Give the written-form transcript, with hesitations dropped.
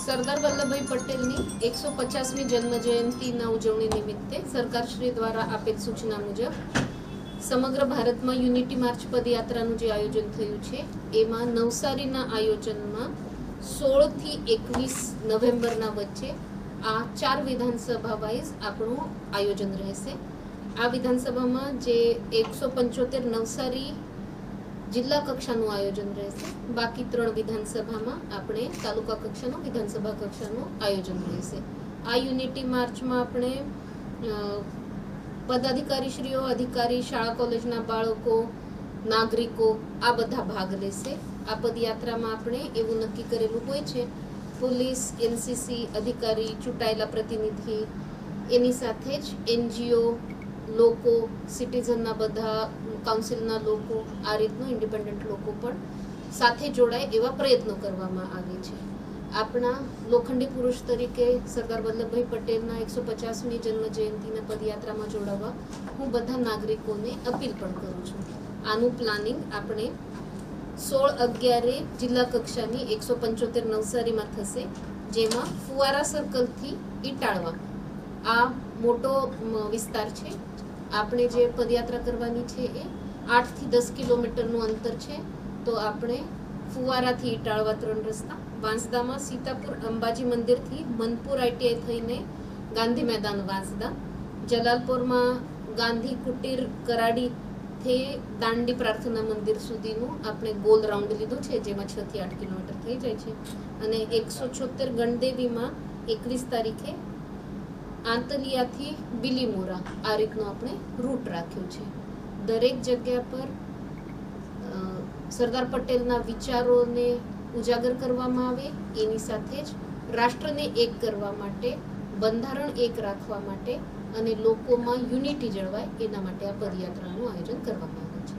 સરદાર વલ્લભભાઈ પટેલની 150મી જન્મ જયંતિના ઉજવણી નિમિત્તે સરકારશ્રી દ્વારા આપેલ સૂચના મુજબ સમગ્ર ભારતમાં યુનિટી માર્ચ પદયાત્રાનું જે આયોજન થયું છે એમાં નવસારીના આયોજનમાં 16 થી 21 નવેમ્બરના વચ્ચે આ 4 વિધાનસભા વાઇઝ આપણું આયોજન રહેશે. આ વિધાનસભામાં જે 175 નવસારી જિલ્લા કક્ષાનું આયોજન રહેશે. બાકી 3 વિધાનસભામાં આપણે તાલુકા કક્ષાનું વિધાનસભા કક્ષાનું આયોજન રહેશે. આ યુનિટી માર્ચમાં આપણે પદાધિકારીશ્રીઓ, અધિકારી, શાળા કોલેજના બાળકો, નાગરિકો આ બધા ભાગ લેશે. આ પદયાત્રામાં આપણે એવું નક્કી કરેલું હોય છે પોલીસ, એનસીસી અધિકારી, ચૂંટાયેલા પ્રતિનિધિ, એની સાથે જ એનજીઓ લોકો, સિટીઝનના બધા કાઉન્સિલના લોકો, આ રીતનું ઇન્ડિપેન્ડન્ટ લોકો પણ સાથે જોડાય એવા પ્રયત્નો કરવામાં આવે છે. આપણા લોખંડી પુરુષ તરીકે સરદાર વલ્લભભાઈ પટેલના 150મી જન્મ જયંતિના પદયાત્રામાં જોડાવા હું બધા નાગરિકોને અપીલ પણ કરું છું. આનું પ્લાનિંગ આપણે 16/11 જિલ્લા કક્ષાની 175 નવસારીમાં થશે, જેમાં ફુવારા સર્કલથી ઇટાળવા આ મોટો વિસ્તાર છે. આપણે જે પદયાત્રા કરવાની છે એ 8 થી 10 કિલોમીટરનું અંતર છે. તો આપણે ફુવારાથી ઇટાળવા 3 રસ્તા, વાંસદામાં સીતાપુર અંબાજી મંદિરથી મનપુર આઈટીઆઈ થઈને ગાંધી મેદાન વાંસદા, જલાલપુરમાં ગાંધી કુટીર કરાડીથી દાંડી પ્રાર્થના મંદિર સુધીનું આપણે ગોલ રાઉન્ડ લીધું છે, જેમાં 6 થી 8 કિલોમીટર થઈ જાય છે. અને 176 ગણદેવીમાં 21 તારીખે આંતલિયાથી બિલીમોરા આ રીતનો આપણે રૂટ રાખ્યો છે. દરેક જગ્યા પર સરદાર પટેલના વિચારોને ઉજાગર કરવામાં આવે, એની સાથે જ રાષ્ટ્રને એક કરવા માટે, બંધારણ એક રાખવા માટે અને લોકોમાં યુનિટી જળવાય એના માટે આ પદયાત્રાનું આયોજન કરવામાં આવે છે.